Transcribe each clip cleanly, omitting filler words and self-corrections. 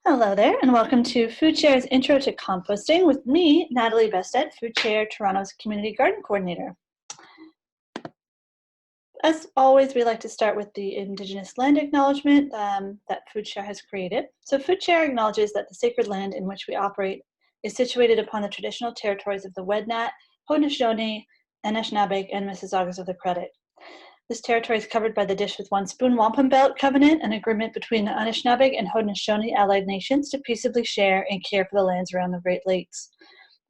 Hello there, and welcome to FoodShare's Intro to Composting with me, Natalie Bested, FoodShare Toronto's Community Garden Coordinator. As always, we like to start with the Indigenous land acknowledgement that FoodShare has created. So FoodShare acknowledges that the sacred land in which we operate is situated upon the traditional territories of the Wendat, Haudenosaunee, Anishinaabe, and Mississaugas of the Credit. This territory is covered by the Dish with One Spoon Wampum Belt Covenant, an agreement between the Anishinaabe and Haudenosaunee allied nations to peaceably share and care for the lands around the Great Lakes.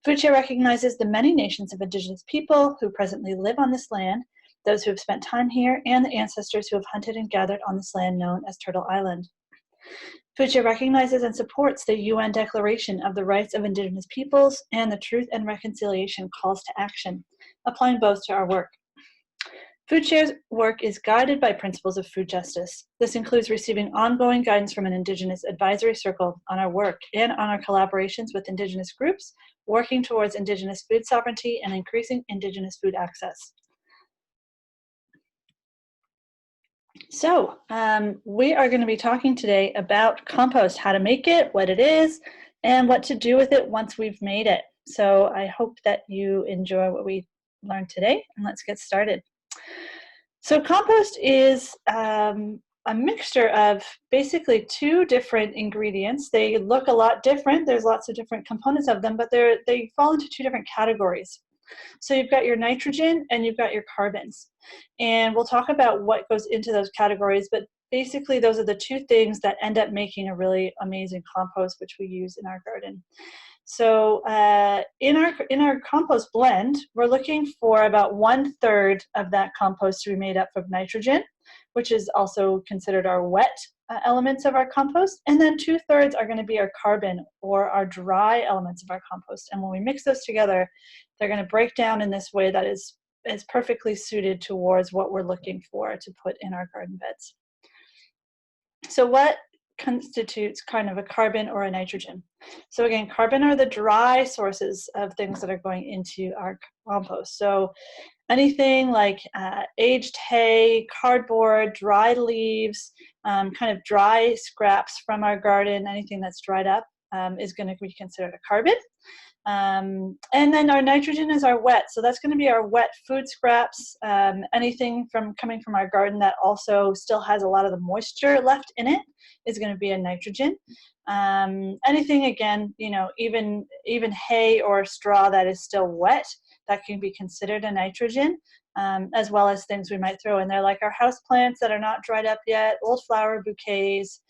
FoodShare recognizes the many nations of Indigenous people who presently live on this land, those who have spent time here, and the ancestors who have hunted and gathered on this land known as Turtle Island. FoodShare recognizes and supports the UN Declaration of the Rights of Indigenous Peoples and the Truth and Reconciliation Calls to Action, applying both to our work. FoodShare's work is guided by principles of food justice. This includes receiving ongoing guidance from an Indigenous advisory circle on our work and on our collaborations with Indigenous groups, working towards Indigenous food sovereignty and increasing Indigenous food access. So we are going to be talking today about compost, how to make it, what it is, and what to do with it once we've made it. So I hope that you enjoy what we learned today, and let's get started. So compost is a mixture of basically two different ingredients. They look a lot different. There's lots of different components of them, but they fall into two different categories. So you've got your nitrogen and you've got your carbons. And we'll talk about what goes into those categories, but basically those are the two things that end up making a really amazing compost, which we use in our garden. So in our compost blend, we're looking for about 1/3 of that compost to be made up of nitrogen, which is also considered our wet elements of our compost, and then 2/3 are going to be our carbon or our dry elements of our compost. And when we mix those together, they're going to break down in this way that is perfectly suited towards what we're looking for to put in our garden beds. So what constitutes kind of a carbon or a nitrogen? So again, carbon are the dry sources of things that are going into our compost. So anything like aged hay, cardboard, dry leaves, kind of dry scraps from our garden, anything that's dried up is going to be considered a carbon. And then our nitrogen is our wet. So that's going to be our wet food scraps, anything coming from our garden that also still has a lot of the moisture left in it is going to be a nitrogen. Anything, again, even hay or straw that is still wet, that can be considered a nitrogen, as well as things we might throw in there like our house plants that are not dried up yet, old flower bouquets,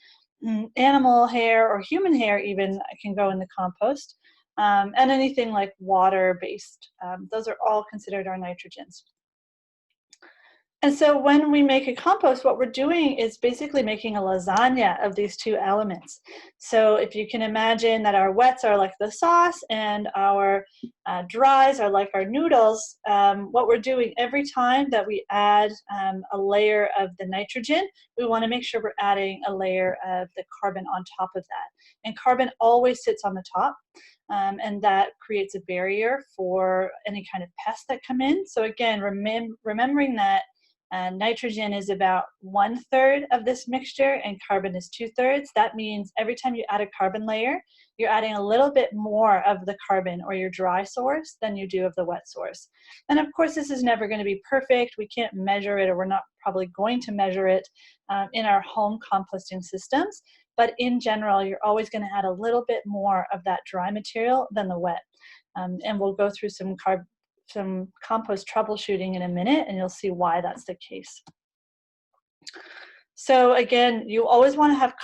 animal hair or human hair even can go in the compost. And anything like water-based. Those are all considered our nitrogens. And so when we make a compost, what we're doing is basically making a lasagna of these two elements. So if you can imagine that our wets are like the sauce and our dries are like our noodles, what we're doing every time that we add a layer of the nitrogen, we want to make sure we're adding a layer of the carbon on top of that. And carbon always sits on the top. And that creates a barrier for any kind of pests that come in. So again, remembering that nitrogen is about 1/3 of this mixture and carbon is 2/3. That means every time you add a carbon layer, you're adding a little bit more of the carbon or your dry source than you do of the wet source. And of course, this is never going to be perfect. We can't measure it, or we're not probably going to measure it in our home composting systems. But in general, you're always going to add a little bit more of that dry material than the wet. And we'll go through some compost troubleshooting in a minute, and you'll see why that's the case. So again, you always want to have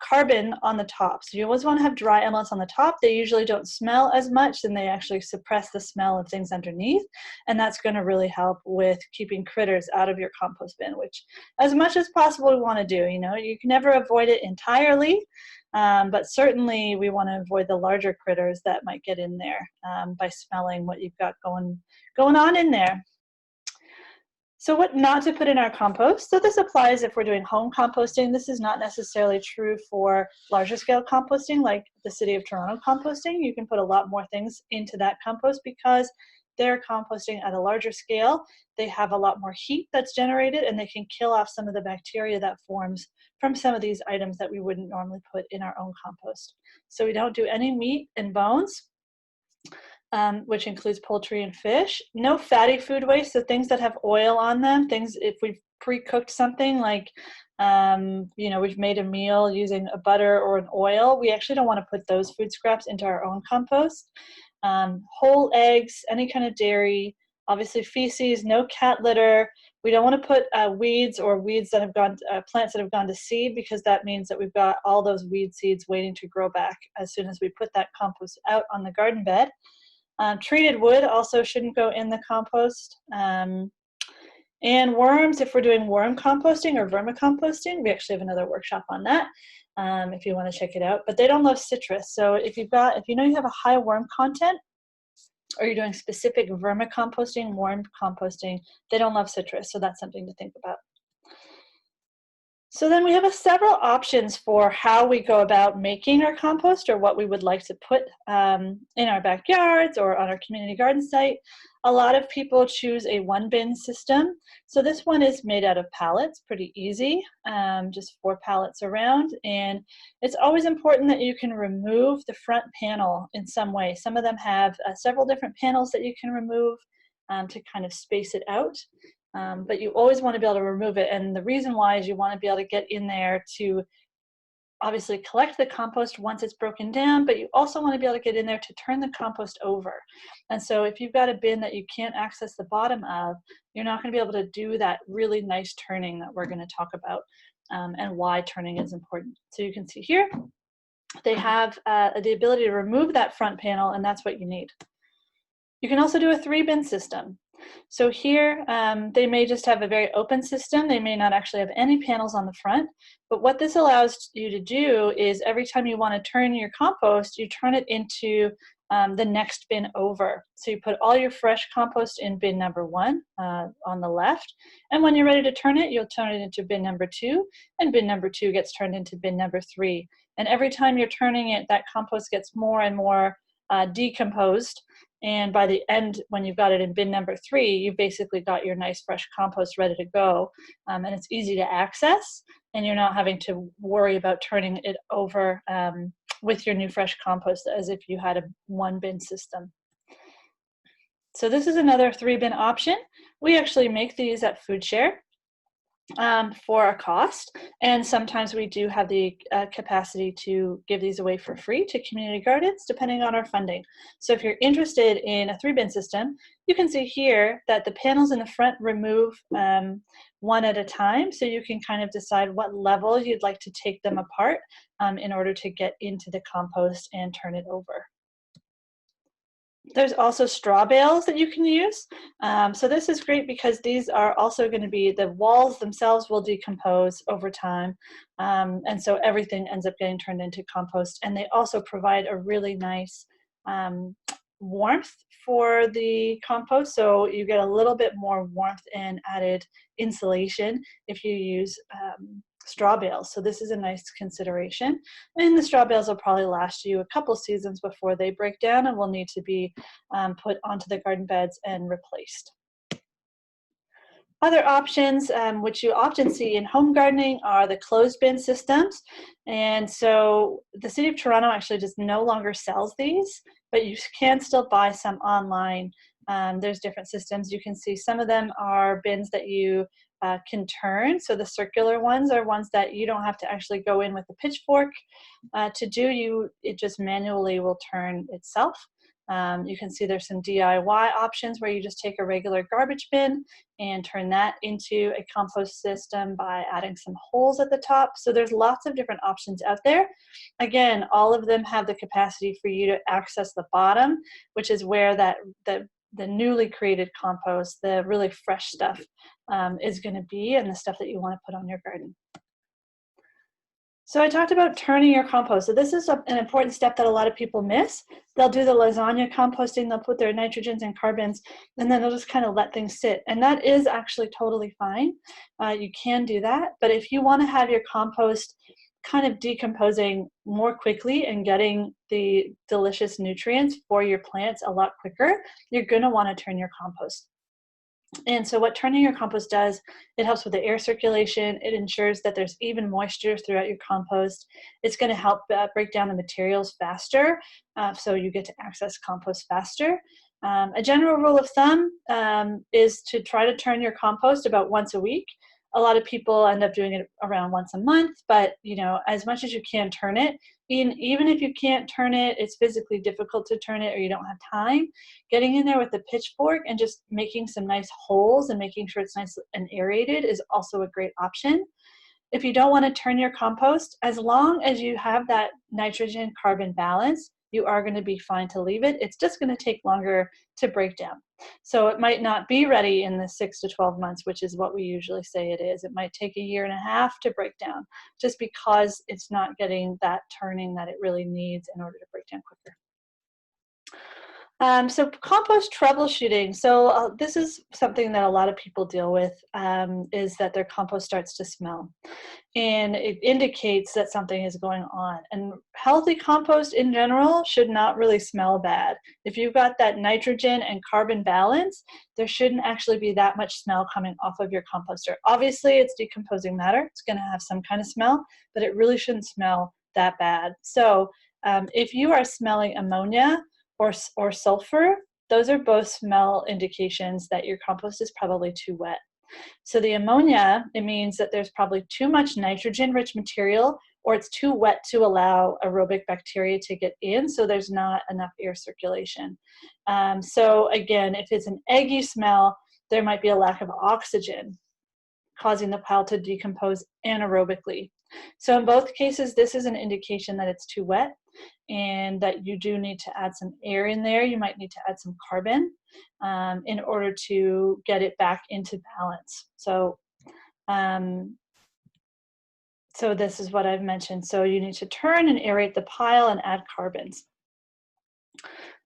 carbon on the top. So you always want to have dry elements on the top. They usually don't smell as much, and they actually suppress the smell of things underneath. And that's going to really help with keeping critters out of your compost bin, which as much as possible we want to do. You can never avoid it entirely, but certainly we want to avoid the larger critters that might get in there by smelling what you've got going on in there. So what not to put in our compost? So this applies if we're doing home composting. This is not necessarily true for larger scale composting like the City of Toronto composting. You can put a lot more things into that compost because they're composting at a larger scale. They have a lot more heat that's generated, and they can kill off some of the bacteria that forms from some of these items that we wouldn't normally put in our own compost. So we don't do any meat and bones, which includes poultry and fish. No fatty food waste, so things that have oil on them, things if we've pre-cooked something like, we've made a meal using a butter or an oil, we actually don't want to put those food scraps into our own compost. Whole eggs, any kind of dairy, obviously feces, no cat litter. We don't want to put weeds or weeds that have gone, plants that have gone to seed, because that means that we've got all those weed seeds waiting to grow back as soon as we put that compost out on the garden bed. Treated wood also shouldn't go in the compost. And worms, if we're doing worm composting or vermicomposting, we actually have another workshop on that if you want to check it out. But they don't love citrus. So if you know you have a high worm content, or you're doing specific vermicomposting, worm composting, they don't love citrus. So that's something to think about. So then we have several options for how we go about making our compost, or what we would like to put in our backyards or on our community garden site. A lot of people choose a one-bin system. So this one is made out of pallets, pretty easy, just 4 pallets around. And it's always important that you can remove the front panel in some way. Some of them have several different panels that you can remove to kind of space it out. But you always want to be able to remove it. And the reason why is you want to be able to get in there to obviously collect the compost once it's broken down, but you also want to be able to get in there to turn the compost over. And so if you've got a bin that you can't access the bottom of, you're not going to be able to do that really nice turning that we're going to talk about, and why turning is important. So you can see here, they have the ability to remove that front panel, and that's what you need. You can also do a 3-bin system. So here, they may just have a very open system. They may not actually have any panels on the front, but what this allows you to do is every time you want to turn your compost, you turn it into the next bin over. So you put all your fresh compost in bin number 1 on the left, and when you're ready to turn it, you'll turn it into bin number 2, and bin number 2 gets turned into bin number 3. And every time you're turning it, that compost gets more and more decomposed. And by the end, when you've got it in bin number 3, you've basically got your nice fresh compost ready to go. And it's easy to access, and you're not having to worry about turning it over with your new fresh compost as if you had a 1-bin system. So this is another 3-bin option. We actually make these at FoodShare for a cost, and sometimes we do have the capacity to give these away for free to community gardens depending on our funding. So if you're interested in a 3-bin system, you can see here that the panels in the front remove one at a time, so you can kind of decide what level you'd like to take them apart in order to get into the compost and turn it over. There's also straw bales that you can use. So this is great because these are also going to be, the walls themselves will decompose over time. And so everything ends up getting turned into compost. And they also provide a really nice warmth for the compost. So you get a little bit more warmth and added insulation if you use straw bales. So this is a nice consideration. And the straw bales will probably last you a couple seasons before they break down and will need to be put onto the garden beds and replaced. Other options, which you often see in home gardening, are the closed bin systems. And so the City of Toronto actually just no longer sells these, but you can still buy some online. There's different systems. You can see some of them are bins that you can turn. So the circular ones are ones that you don't have to actually go in with a pitchfork to do. It just manually will turn itself. You can see there's some DIY options where you just take a regular garbage bin and turn that into a compost system by adding some holes at the top. So there's lots of different options out there. Again, all of them have the capacity for you to access the bottom, which is where the newly created compost, the really fresh stuff is going to be, and the stuff that you want to put on your garden. So I talked about turning your compost. So this is an important step that a lot of people miss. They'll do the lasagna composting, they'll put their nitrogens and carbons, and then they'll just kind of let things sit. And that is actually totally fine. You can do that. But if you want to have your compost kind of decomposing more quickly and getting the delicious nutrients for your plants a lot quicker, you're going to want to turn your compost. And so what turning your compost does, it helps with the air circulation. It ensures that there's even moisture throughout your compost. It's going to help break down the materials faster, so you get to access compost faster. A general rule of thumb is to try to turn your compost about once a week. A lot of people end up doing it around once a month, but as much as you can turn it. Even if you can't turn it, it's physically difficult to turn it or you don't have time, getting in there with the pitchfork and just making some nice holes and making sure it's nice and aerated is also a great option. If you don't want to turn your compost, as long as you have that nitrogen carbon balance, you are going to be fine to leave it. It's just going to take longer to break down. So it might not be ready in the 6 to 12 months, which is what we usually say it is. It might take a year and a half to break down just because it's not getting that turning that it really needs in order to break down quicker. So compost troubleshooting. So this is something that a lot of people deal with, is that their compost starts to smell. And it indicates that something is going on. And healthy compost in general should not really smell bad. If you've got that nitrogen and carbon balance, there shouldn't actually be that much smell coming off of your composter. Obviously, it's decomposing matter. It's going to have some kind of smell, but it really shouldn't smell that bad. So if you are smelling ammonia or sulfur, those are both smell indications that your compost is probably too wet. So the ammonia, it means that there's probably too much nitrogen-rich material, or it's too wet to allow aerobic bacteria to get in, so there's not enough air circulation. So again, if it's an eggy smell, there might be a lack of oxygen causing the pile to decompose anaerobically. So in both cases, this is an indication that it's too wet and that you do need to add some air in there. You might need to add some carbon in order to get it back into balance. So, so this is what I've mentioned. So you need to turn and aerate the pile and add carbons.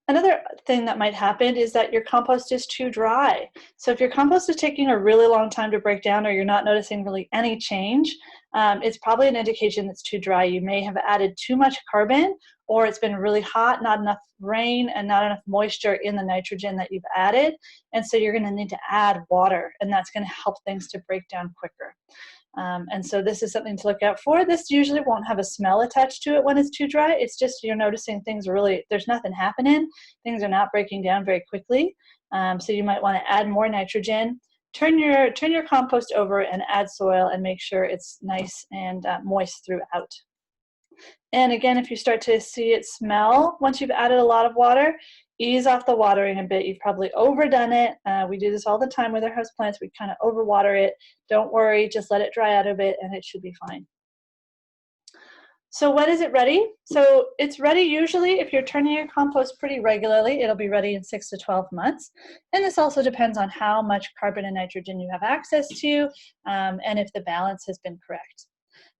Another thing that might happen is that your compost is too dry. So if your compost is taking a really long time to break down or you're not noticing really any change, it's probably an indication that's too dry. You may have added too much carbon, or it's been really hot, not enough rain, and not enough moisture in the nitrogen that you've added. And so you're going to need to add water, and that's going to help things to break down quicker. And so this is something to look out for. This usually won't have a smell attached to it when it's too dry. It's just you're noticing things really, there's nothing happening. Things are not breaking down very quickly. So you might want to add more nitrogen. Turn your compost over and add soil and make sure it's nice and moist throughout. And again, if you start to see it smell once you've added a lot of water, ease off the watering a bit. You've probably overdone it. We do this all the time with our houseplants. We kind of overwater it. Don't worry, just let it dry out a bit and it should be fine. So when is it ready? So it's ready usually if you're turning your compost pretty regularly. It'll be ready in 6 to 12 months. And this also depends on how much carbon and nitrogen you have access to and if the balance has been correct.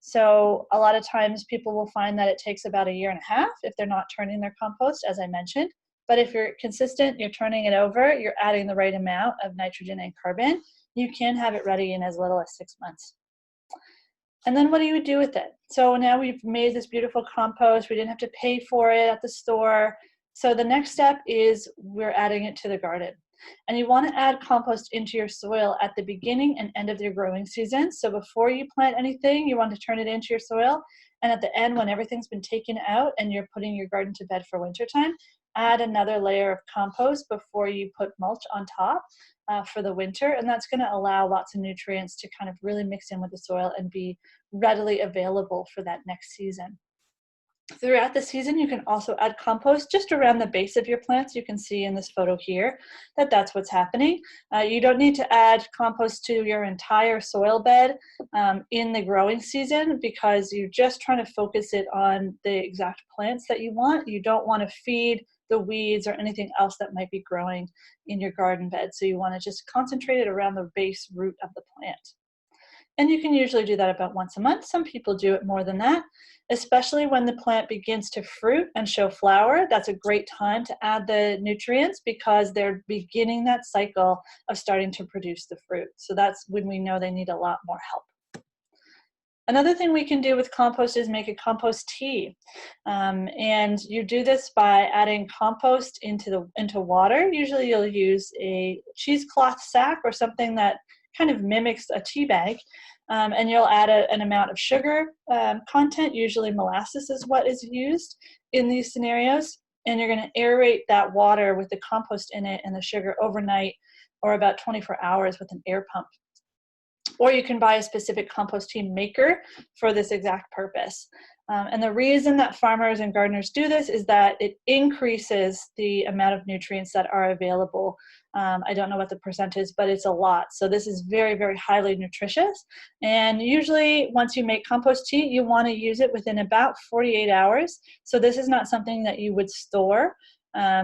So a lot of times people will find that it takes about a year and a half if they're not turning their compost, as I mentioned. But if you're consistent, you're turning it over, you're adding the right amount of nitrogen and carbon, you can have it ready in as little as 6 months. And then what do you do with it? So now we've made this beautiful compost. We didn't have to pay for it at the store. So the next step is we're adding it to the garden. And you want to add compost into your soil at the beginning and end of your growing season. So before you plant anything, you want to turn it into your soil. And at the end, when everything's been taken out and you're putting your garden to bed for wintertime, add another layer of compost before you put mulch on top for the winter. And that's going to allow lots of nutrients to kind of really mix in with the soil and be readily available for that next season. Throughout the season, you can also add compost just around the base of your plants. You can see in this photo here that that's what's happening. You don't need to add compost to your entire soil bed in the growing season because you're just trying to focus it on the exact plants that you want. You don't want to feed the weeds or anything else that might be growing in your garden bed. So you want to just concentrate it around the base root of the plant. And you can usually do that about once a month. Some people do it more than that, especially when the plant begins to fruit and show flower. That's a great time to add the nutrients because they're beginning that cycle of starting to produce the fruit. So that's when we know they need a lot more help. Another thing we can do with compost is make a compost tea. And you do this by adding compost into water. Usually you'll use a cheesecloth sack or something that kind of mimics a tea bag. And you'll add an amount of sugar content. Usually molasses is what is used in these scenarios. And you're going to aerate that water with the compost in it and the sugar overnight or about 24 hours with an air pump. Or you can buy a specific compost tea maker for this exact purpose. And the reason that farmers and gardeners do this is that it increases the amount of nutrients that are available. I don't know what the percent is, but it's a lot. So this is very, very highly nutritious. And usually once you make compost tea, you want to use it within about 48 hours. So this is not something that you would store.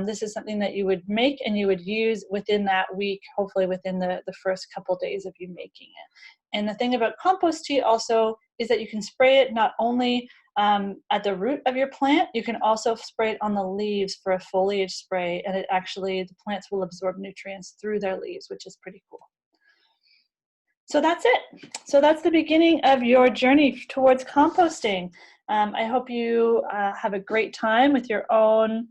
This is something that you would make and you would use within that week, hopefully within the first couple days of you making it. And the thing about compost tea also is that you can spray it not only at the root of your plant, you can also spray it on the leaves for a foliage spray, and it actually, the plants will absorb nutrients through their leaves, which is pretty cool. So that's it. So that's the beginning of your journey towards composting. I hope you have a great time with your own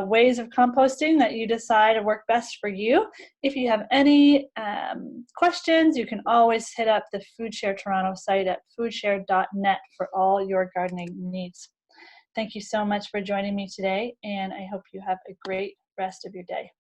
ways of composting that you decide work best for you. If you have any questions, you can always hit up the FoodShare Toronto site at foodshare.net for all your gardening needs. Thank you so much for joining me today, and I hope you have a great rest of your day.